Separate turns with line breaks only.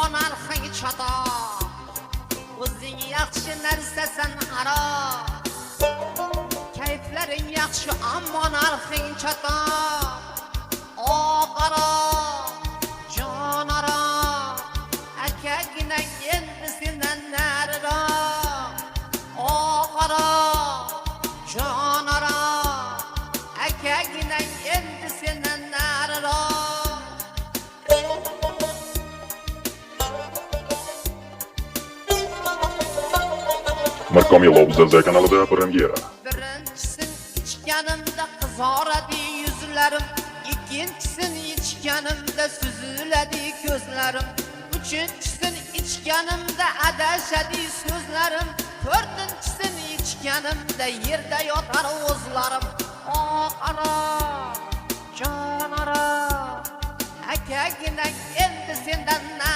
narxing chatoq, o'zing yaxshi narsasan aro. Kayflaring yaxshi ammo narxing chatoq. Oqaro, jonaro, akagina endi sendan nariroq. Oqaro, jonaro, akagina endi sendan nariroq.
Markomilov ZZ kanalida premyera.
Birinchisin ichganimda qizaradi yuzlarim, ikkinchisin ichganimda suziladi ko'zlarim, uchinchisin ichganimda adashadi so'zlarim, to'rtinchisin ichganimda yerda yotar o'zlarim. Oqaro, jonaro, akagina endi sendan